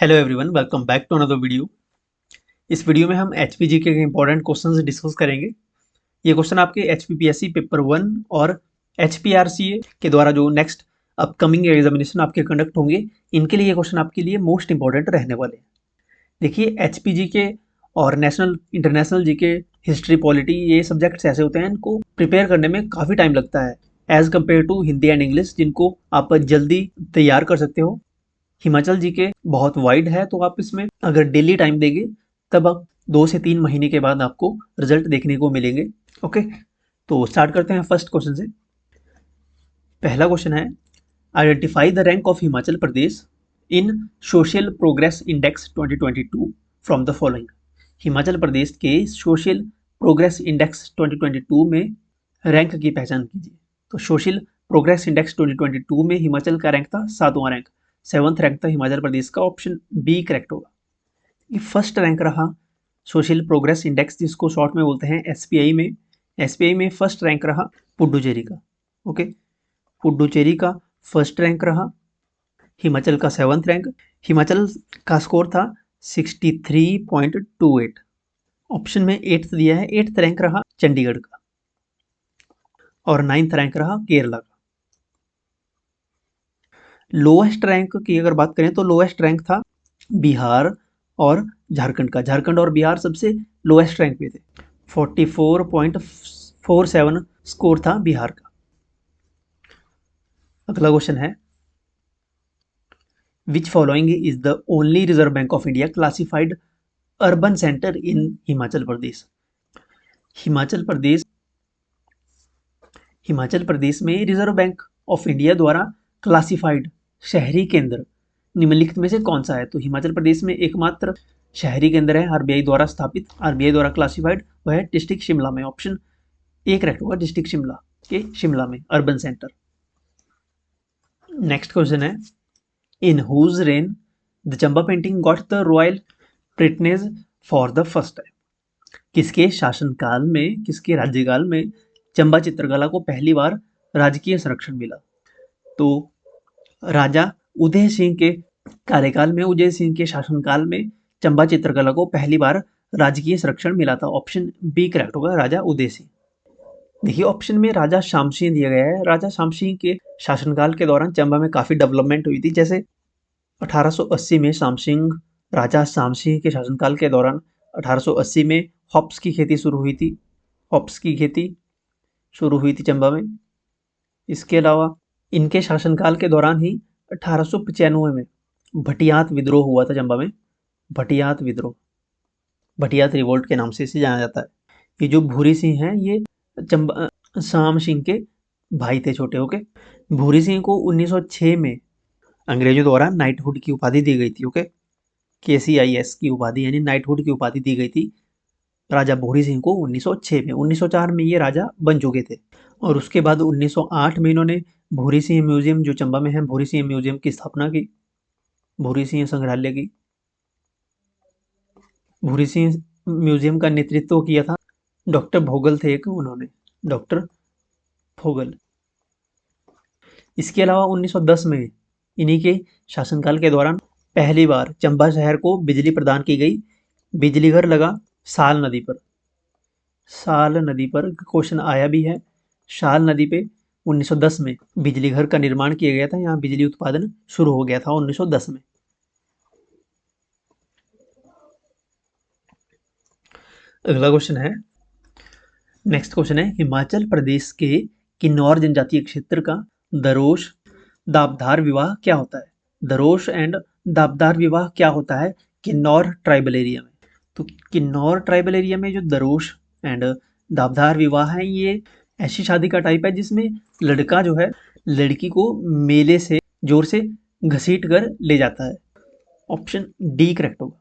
Hello everyone, welcome back to another video. इस video में हम एचपीजी के इंपॉर्टेंट क्वेश्चंस डिस्कस करेंगे। ये क्वेश्चन आपके एचपीपीएससी पेपर 1 और एचपीआरसीए के द्वारा जो नेक्स्ट अपकमिंग एग्जामिनेशन आपके कंडक्ट होंगे, इनके लिए ये क्वेश्चन आपके लिए मोस्ट इंपॉर्टेंट रहने वाले हैं। देखिए, एचपीजी के और national international GK, history, polity, ये सब्जेक्ट्स ऐसे होते हैं, इनको प्रिपेयर करने में काफ़ी टाइम लगता है as compared to Hindi and English, जिनको आप जल्दी तैयार कर सकते हो। हिमाचल जीके बहुत वाइड है, तो आप इसमें अगर डेली टाइम देंगे तब आप 2 से 3 महीने के बाद आपको रिजल्ट देखने को मिलेंगे। ओके, तो स्टार्ट करते हैं फर्स्ट क्वेश्चन से। पहला क्वेश्चन है, identify the rank of Himachal Pradesh in social progress index 2022 from the following. Himachal Pradesh के सोशल प्रोग्रेस इंडेक्स 2022 में रैंक की पहचान कीजिए। तो सोशल प्रोग्रेस इंडेक्स 2022 में हिमाचल का रैंक था 7वां रैंक, 7th रैंक था हिमाचल प्रदेश का। ऑप्शन बी करेक्ट होगा। ये फर्स्ट रैंक रहा सोशल प्रोग्रेस इंडेक्स, जिसको शॉर्ट में बोलते हैं एसपीआई में। एसपीआई में फर्स्ट रैंक रहा पुडुचेरी का। ओके, पुडुचेरी का फर्स्ट रैंक रहा। हिमाचल का 7th रैंक। हिमाचल का स्कोर था 63.28। ऑप्शन में 8th दिया है, 8th रैंक रहा चंडीगढ़ का, और 9th रैंक रहा केरला का। लोएस्ट रैंक की अगर बात करें तो लोएस्ट रैंक था बिहार और झारखंड का। झारखंड और बिहार सबसे लोएस्ट रैंक पे थे। 44.47 स्कोर था बिहार का। अगला क्वेश्चन है, which following is the only Reserve Bank of India classified urban centre in Himachal Pradesh. Himachal Pradesh Himachal Pradesh में रिजर्व बैंक ऑफ इंडिया द्वारा क्लासिफाइड शहरी केंद्र निम्नलिखित में से कौन सा है। तो हिमाचल प्रदेश में एकमात्र शहरी केंद्र है आरबीआई द्वारा स्थापित, आरबीआई द्वारा क्लासिफाइड, वह है डिस्ट्रिक्ट शिमला में। ऑप्शन ए करेक्ट होगा, डिस्ट्रिक्ट शिमला के शिमला में अर्बन सेंटर। नेक्स्ट क्वेश्चन है, in whose reign the Chamba painting got the royal patronage for the first time. किसके शासनकाल में, किसके राज्यकाल में चंबा चित्रकला को पहली बार राजकीय संरक्षण मिला। तो राजा उदय सिंह के कार्यकाल में, उदय सिंह के शासनकाल में चंबा चित्रकला को पहली बार राजकीय संरक्षण मिला था। ऑप्शन बी करेक्ट होगा, राजा उदय सिंह। देखिए, ऑप्शन में राजा शाम सिंह दिया गया है। राजा शाम सिंह के शासनकाल के दौरान चंबा में काफ़ी डेवलपमेंट हुई थी। जैसे 1880 में शाम सिंह, राजा शाम सिंह के शासनकाल के दौरान 1880 में हॉप्स की खेती शुरू हुई थी। हॉप्स की खेती शुरू हुई थी चंबा में। इसके अलावा इनके शासनकाल के दौरान ही 1895 में भटियात विद्रोह हुआ था चंबा में। भटियात विद्रोह, भटियात रिवोल्ट के नाम से इसे जाना जाता है। ये जो भूरी सिंह हैं, ये चंबा शाम सिंह के भाई थे, छोटे। ओके, भूरी सिंह को 1906 में अंग्रेजों द्वारा नाइटहुड की उपाधि दी गई थी। ओके, KCIS की उपाधि यानी नाइटहुड की उपाधि दी गई थी राजा भूरी सिंह को 1906 में। 1904 में ये राजा बन चुके थे, और उसके बाद 1908 में इन्होंने भूरी सिंह म्यूजियम, जो चंबा में है, भूरी सिंह म्यूजियम की स्थापना की, भूरी सिंह संग्रहालय की। भूरी सिंह म्यूजियम का नेतृत्व किया था डॉक्टर भोगल थे एक, उन्होंने, डॉक्टर भोगल। इसके अलावा 1910 में इन्हीं के शासनकाल के दौरान पहली बार चंबा शहर को बिजली प्रदान की गई। बिजली घर लगा साल नदी पर। साल नदी पर क्वेश्चन आया भी है। साल नदी पे 1910 में बिजली घर का निर्माण किया गया था। यहाँ बिजली उत्पादन शुरू हो गया था 1910 में। अगला क्वेश्चन है, नेक्स्ट क्वेश्चन है, हिमाचल प्रदेश के किन्नौर जनजातीय क्षेत्र का दरोश दाबदार विवाह क्या होता है। दरोश एंड दाबदार विवाह क्या होता है किन्नौर ट्राइबल एरिया में। तो किन्नौर ट्राइबल एरिया में जो दरोश एंड दाबदार विवाह है, ये ऐसी शादी का टाइप है जिसमें लड़का जो है लड़की को मेले से जोर से घसीट कर ले जाता है। ऑप्शन डी करेक्ट होगा।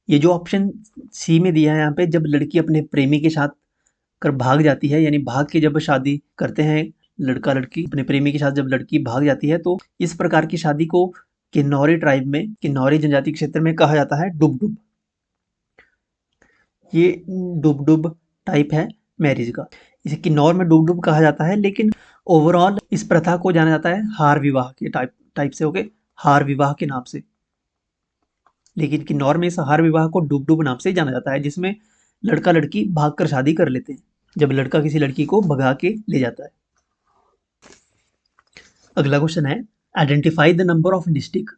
ये जो ऑप्शन सी में दिया है यहाँ पे, जब लड़की अपने प्रेमी के साथ कर भाग जाती है, यानी भाग के जब शादी करते हैं लड़का लड़की, अपने प्रेमी के साथ जब लड़की भाग जाती है, तो इस प्रकार की शादी को किन्नौरी ट्राइब में, किन्नौरी जनजाति क्षेत्र में कहा जाता है डुब डुब। ये डुब डुब टाइप है मैरिज का, इसे किन्नौर में डुब डुब कहा जाता है। लेकिन ओवरऑल इस प्रथा को जाना जाता है हार विवाह के टाइप से। ओके, हार विवाह के नाम से। लेकिन किन्नौर में सहार विवाह को डूब डूब नाम से जाना जाता है, जिसमें लड़का लड़की भाग कर शादी कर लेते हैं, जब लड़का किसी लड़की को भगा के ले जाता है। अगला क्वेश्चन है, identify the number of district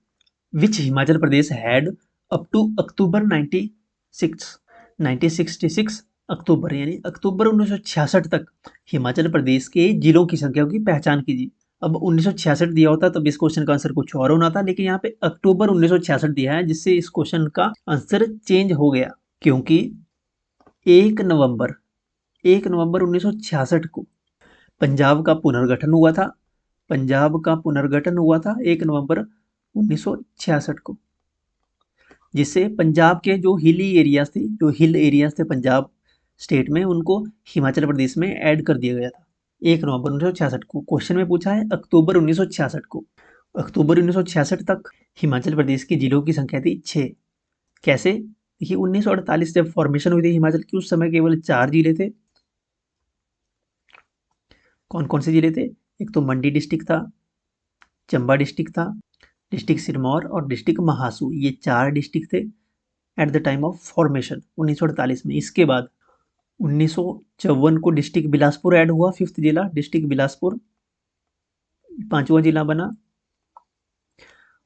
which Himachal Pradesh had up to October 1966 अक्टूबर यानी अक्टूबर 1966 तक हिमाचल प्रदेश के जिलों की संख्या की पहचान कीजिए। अब 1966 दिया होता तब इस क्वेश्चन का आंसर कुछ और होना था, लेकिन यहाँ पे अक्टूबर 1966 दिया है, जिससे इस क्वेश्चन का आंसर चेंज हो गया, क्योंकि 1 नवंबर 1 नवंबर 1966 को पंजाब का पुनर्गठन हुआ था। पंजाब का पुनर्गठन हुआ था 1 नवंबर 1966 को, जिससे पंजाब के जो हिल एरियाज थे पंजाब स्टेट में, उनको हिमाचल प्रदेश में ऐड कर दिया गया था 1 नवंबर 1966 को। क्वेश्चन में पूछा है अक्टूबर 1966 को। अक्टूबर 1966 तक हिमाचल प्रदेश के जिलों की संख्या थी 6। कैसे? देखिए 1948 जब फॉर्मेशन हुई थी हिमाचल की, उस समय केवल 4 जिले थे। कौन कौन से जिले थे? एक तो मंडी डिस्ट्रिक्ट था, चंबा डिस्ट्रिक्ट था, डिस्ट्रिक्ट सिरमौर और डिस्ट्रिक्ट महासू, ये 4 डिस्ट्रिक्ट थे at the time of formation 1948 में। इसके बाद 1954 को डिस्ट्रिक्ट बिलासपुर ऐड हुआ, 5th जिला डिस्ट्रिक्ट बिलासपुर 5वां जिला बना।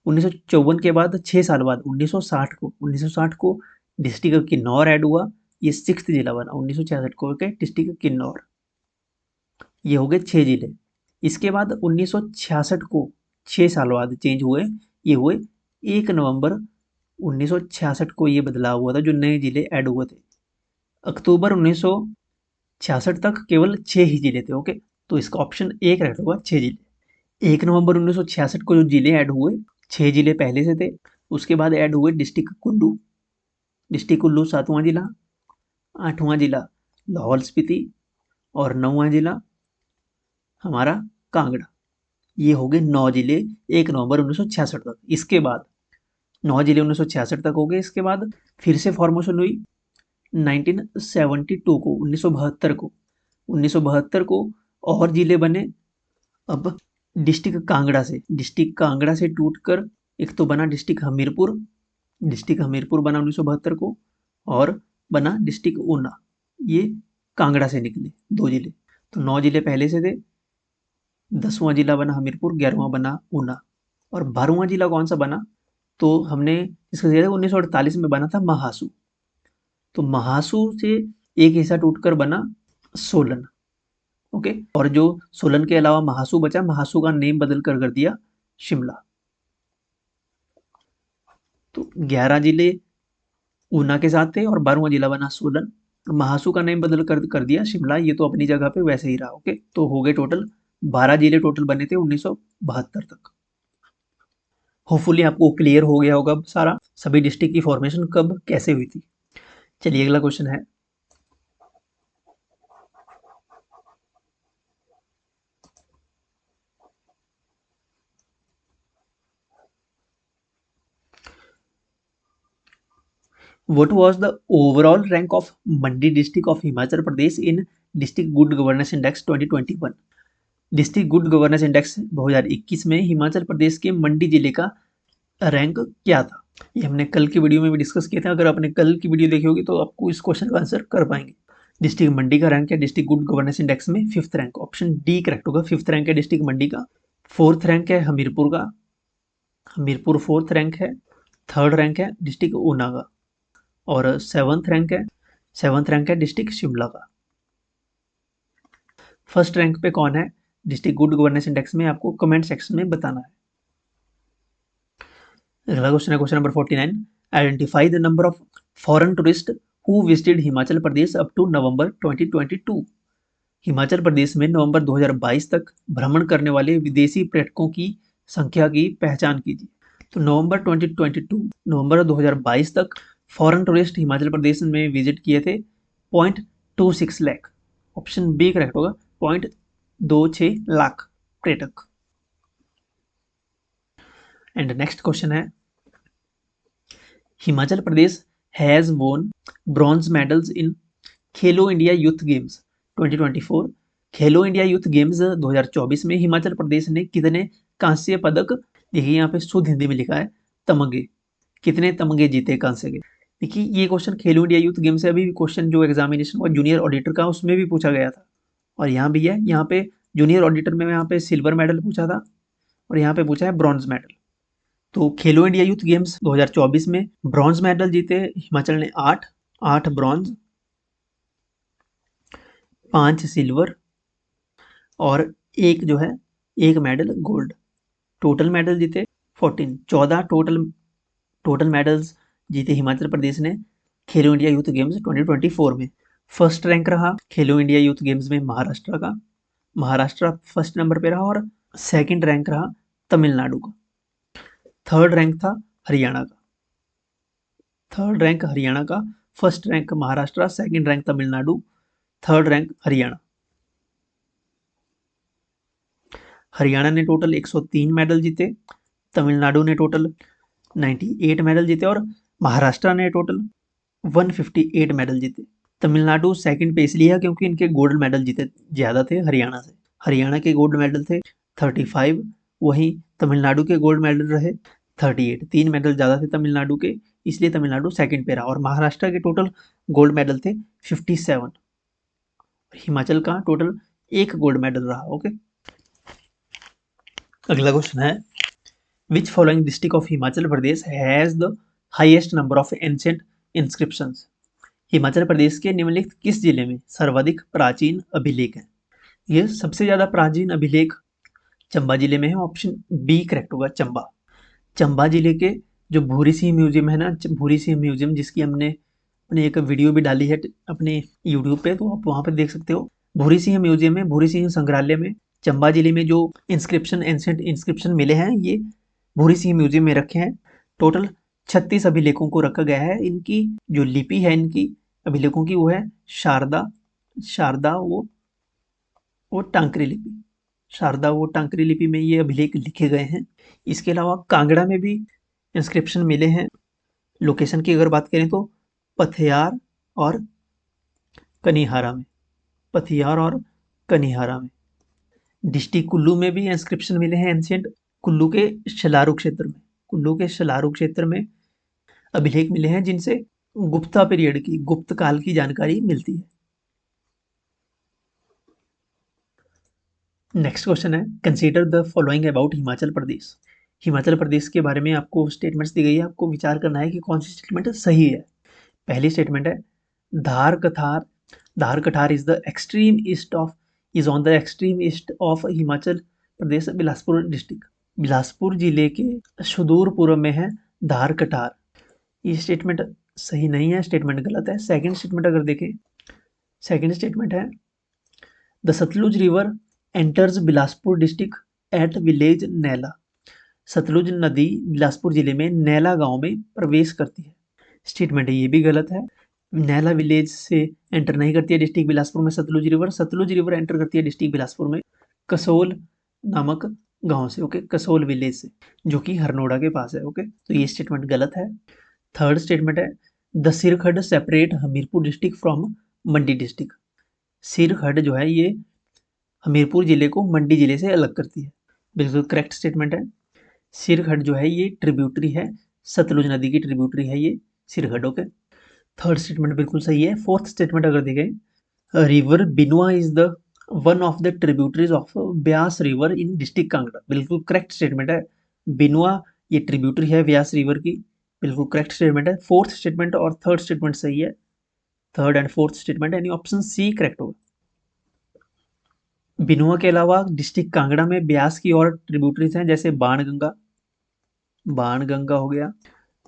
1954 के बाद 6 साल बाद 1960 को डिस्ट्रिक्ट किन्नौर ऐड हुआ, ये 6th जिला बना 1966 को के डिस्ट्रिक्ट किन्नौर। ये हो गए 6 जिले। इसके बाद 1966 को 6 साल बाद चेंज हुए, ये हुए 1 नवंबर 1966 को ये बदलाव हुआ था, जो नए जिले ऐड हुए थे। अक्टूबर 1966 तक केवल 6 ही जिले थे। ओके, तो इसका ऑप्शन ए करेक्ट होगा, 6 जिले। 1 नवंबर 1966 को जो जिले ऐड हुए, 6 जिले पहले से थे। उसके बाद ऐड हुए डिस्ट्रिक्ट कुल्लू 7वां जिला, 8वां जिला लाहौल स्पीति और 9वां जिला हमारा कांगड़ा। ये हो गए 9 जिले 1 नवंबर 1966 तक। इसके बाद 9 जिले 1966 तक हो गए। इसके बाद फिर से फॉर्मेशन हुई 1972 को 1972 को और जिले बने। अब डिस्ट्रिक्ट कांगड़ा से टूटकर एक तो बना डिस्ट्रिक्ट हमीरपुर बना 1972 को, और बना डिस्ट्रिक्ट ऊना। ये कांगड़ा से निकले 2 जिले। तो 9 जिले पहले से थे, 10वां जिला बना हमीरपुर, 11वां बना ऊना। और 12वां जिला कौन सा बना? तो हमने इसका 1948 में बना था महासू। तो महासू से एक हिस्सा टूटकर बना सोलन। ओके, और जो सोलन के अलावा महासू बचा, महासू का नेम बदल कर दिया शिमला। तो 11 जिले ऊना के साथ थे और 12वां जिला बना सोलन। महासू का नेम बदल कर दिया शिमला। ये तो अपनी जगह पे वैसे ही रहा। ओके, तो हो गए टोटल 12 जिले टोटल बने थे 1972 तक। होपफुली आपको क्लियर हो गया होगा सारा, सभी डिस्ट्रिक्ट की फॉर्मेशन कब कैसे हुई थी। चलिए अगला क्वेश्चन है, What was the overall rank of Mandi district of Himachal Pradesh in District Good Governance Index 2021? District good governance index 2021 में हिमाचल प्रदेश के मंडी जिले का रैंक क्या था? ये हमने कल की वीडियो में भी डिस्कस किया था। अगर आपने कल की वीडियो देखी होगी तो आपको इस क्वेश्चन का आंसर कर पाएंगे। डिस्ट्रिक्ट मंडी का रैंक है डिस्ट्रिक्ट गुड गवर्नेंस इंडेक्स में 5th rank, option D correct होगा। 5th रैंक है डिस्ट्रिक्ट मंडी का। 4th रैंक है हमीरपुर का, हमीरपुर 4th रैंक है। 3rd रैंक है डिस्ट्रिक्ट ऊना का, और 7th रैंक है डिस्ट्रिक्ट शिमला का। फर्स्ट रैंक पे कौन है डिस्ट्रिक्ट गुड गवर्नेंस इंडेक्स में, आपको कमेंट सेक्शन में बताना है। अगला क्वेश्चन है question number 49, identify the number of foreign tourist who visited Himachal Pradesh up to November 2022। Himachal Pradesh में नवंबर 2022 तक भ्रमण करने वाले विदेशी पर्यटकों की संख्या की पहचान कीजिए। तो नवंबर 2022 तक फॉरेन टूरिस्ट हिमाचल प्रदेश में विजिट किए थे 0.26 लाख, ऑप्शन बी करेक्ट होगा, 0.26 लाख पर्यटक। एंड नेक्स्ट क्वेश्चन है, Himachal Pradesh has won bronze medals in Khelo India youth games 2024। Khelo India youth games 2024 में हिमाचल प्रदेश ने कितने कांस्य पदक, देखिए यहाँ पे शुद्ध हिंदी में लिखा है तमगे, कितने तमगे जीते कांसे के। देखिए ये क्वेश्चन खेलो इंडिया यूथ गेम से अभी भी क्वेश्चन जो एग्जामिनेशन हुआ जूनियर ऑडिटर का उसमें भी पूछा गया था, और यहाँ भी है, यहाँ पे जूनियर ऑडिटर में यहाँ पे सिल्वर मेडल पूछा था और यहाँ पे पूछा है ब्रॉन्ज मेडल। तो खेलो इंडिया यूथ गेम्स 2024 में ब्रॉन्ज मेडल जीते हिमाचल ने 8 ब्रॉन्ज, 5 सिल्वर और एक मेडल गोल्ड। टोटल मेडल जीते 14 टोटल मेडल्स जीते हिमाचल प्रदेश ने खेलो इंडिया यूथ गेम्स 2024 में। फर्स्ट रैंक रहा खेलो इंडिया यूथ गेम्स में महाराष्ट्र का, महाराष्ट्र फर्स्ट नंबर पे रहा, और सेकंड रैंक रहा तमिलनाडु का। थर्ड रैंक था हरियाणा का, first rank Maharashtra, second rank Tamil Nadu, third rank Haryana. Haryana ने टोटल 103 मेडल जीते, तमिलनाडु ने टोटल 98 मेडल जीते और महाराष्ट्र ने टोटल 158 मेडल जीते। तमिलनाडु सेकंड पे इसलिए है क्योंकि इनके गोल्ड मेडल जीते ज़्यादा थे हरियाणा से। हरियाणा के गोल्ड मेडल थे 35, वहीं तमिलनाडु के गोल्ड मेडल रहे 38। 3 मेडल ज़्यादा थे तमिलनाडु के, इसलिए तमिलनाडु सेकंड पे रहा। और महाराष्ट्र के टोटल गोल्ड मेडल थे 57, हिमाचल का टोटल 1 गोल्ड मेडल रहा। ओके, अगला क्वेश्चन है which following district of Himachal Pradesh has the highest number of ancient inscriptions. Himachal Pradesh के निम्नलिखित किस जिले में सर्वाधिक प्राचीन अभिलेख हैं। ये सबसे ज्यादा प्राचीन अभिलेख चंबा जिले में है, ऑप्शन बी करेक्ट होगा चंबा। चंबा जिले के जो भूरी सिंह म्यूजियम है ना, भूरी सिंह म्यूजियम जिसकी हमने अपने एक वीडियो भी डाली है अपने यूट्यूब पे, तो आप वहाँ पे देख सकते हो। भूरी सिंह म्यूजियम में, भूरी सिंह संग्रहालय में चंबा जिले में जो इंस्क्रिप्शन एंशिएंट इंस्क्रिप्शन मिले हैं ये भूरी सिंह म्यूजियम में रखे हैं। टोटल 36 अभिलेखों को रखा गया है। इनकी जो लिपि है इनकी अभिलेखों की वो है शारदा वो टांकरी लिपि, शारदा वो टांकरी लिपि में ये अभिलेख लिखे गए हैं। इसके अलावा कांगड़ा में भी इंस्क्रिप्शन मिले हैं। लोकेशन की अगर बात करें तो पथियार और कनिहारा में, पथियार और कनिहारा में। डिस्ट्रिक्ट कुल्लू में भी इंस्क्रिप्शन मिले हैं एंशिएंट, कुल्लू के शलारू क्षेत्र में, कुल्लू के शलारू क्षेत्र में अभिलेख मिले हैं जिनसे गुप्ता पीरियड की, गुप्त काल की जानकारी मिलती है। नेक्स्ट क्वेश्चन है consider the following about Himachal Pradesh. Himachal Pradesh के बारे में आपको स्टेटमेंट्स दी गई है, आपको विचार करना है कि कौन सी स्टेटमेंट सही है। पहली स्टेटमेंट है Dhar Kathar is on the extreme east of Himachal Pradesh, Bilaspur district. Bilaspur जिले के सुदूर पूर्व में है धार कठार। ये स्टेटमेंट सही नहीं है, स्टेटमेंट गलत है। सेकंड स्टेटमेंट अगर देखें, सेकंड स्टेटमेंट है the Sutlej river enters Bilaspur district at village Naila. Sutlej नदी बिलासपुर जिले में नैला गांव में प्रवेश करती है। स्टेटमेंट ये भी गलत है। नैला विलेज से एंटर नहीं करती है डिस्ट्रिक्ट बिलासपुर में Satluj river. Satluj river enter करती है डिस्ट्रिक्ट बिलासपुर में कसोल नामक गांव से, ओके, कसोल विलेज से, जो कि हरनोड़ा के पास है। ओके, तो ये स्टेटमेंट गलत है। थर्ड स्टेटमेंट है the Sirkhad separate Hamirpur district from Mandi district. Sirkhad जो है ये हमीरपुर जिले को मंडी जिले से अलग करती है, बिल्कुल करेक्ट स्टेटमेंट है। सिरखड जो है ये ट्रिब्यूटरी है, सतलुज नदी की ट्रिब्यूटरी है ये सिरखड। ओके, थर्ड स्टेटमेंट बिल्कुल सही है। फोर्थ स्टेटमेंट अगर देखें, river Binua is the one of the tributaries of Beas river in district Kangra, बिल्कुल करेक्ट स्टेटमेंट है। बिनुआ ये ट्रिब्यूटरी है ब्यास रिवर की, बिल्कुल करेक्ट स्टेटमेंट है। फोर्थ स्टेटमेंट और थर्ड स्टेटमेंट सही है, थर्ड एंड फोर्थ स्टेटमेंट, यानी ऑप्शन सी करेक्ट होगा। बिनुआ के अलावा डिस्ट्रिक्ट कांगड़ा में ब्यास की और ट्रिब्यूटरीज हैं, जैसे बाणगंगा हो गया,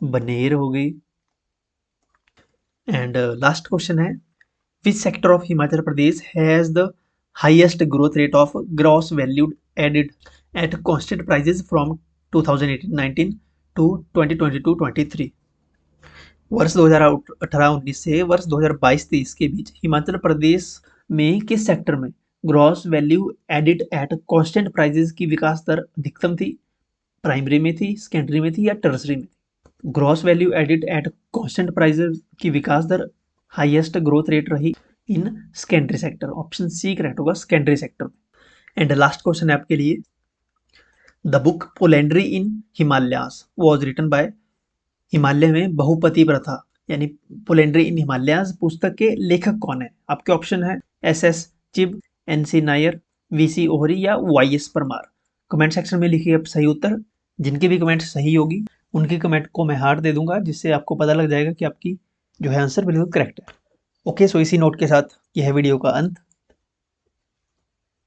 बनेर हो गई। एंड लास्ट क्वेश्चन है which sector of Himachal Pradesh has the highest growth rate of gross value added at constant prices from 2018-19 to 2022-23। वर्ष 2018-19 से वर्ष 2022-23 के बीच हिमाचल प्रदेश में किस सेक्टर में gross value added at constant prices की विकास दर अधिकतम थी? प्राइमरी में थी, सेकेंडरी में थी या टर्सरी में थी? Gross value added at constant prices की विकास दर हाईएस्ट ग्रोथ रेट रही in secondary sector, option C correct होगा secondary sector. And last question है आपके लिए, the book polyandry in Himalayas was written by Himalaya में बहुपति प्रथा यानी पोलेंड्री इन हिमालयाज पुस्तक के लेखक कौन है? आपके ऑप्शन है S Chib, NC Nair, VC Ohri या वाईएस परमार। कमेंट सेक्शन में लिखिए आप सही उत्तर। जिनकी भी कमेंट सही होगी उनकी कमेंट को मैं हार्ट दे दूंगा, जिससे आपको पता लग जाएगा कि आपकी जो है आंसर बिल्कुल करेक्ट है। ओके, सो इसी नोट के साथ यह है वीडियो का अंत।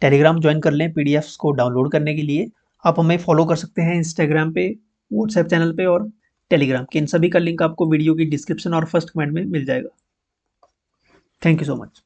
टेलीग्राम ज्वाइन कर लें पीडीएफ्स को डाउनलोड करने के लिए। आप हमें फॉलो कर सकते हैं इंस्टाग्राम पे, व्हाट्सएप चैनल पे और टेलीग्राम के। इन सभी का लिंक आपको वीडियो की डिस्क्रिप्शन और फर्स्ट कमेंट में मिल जाएगा। Thank you so much.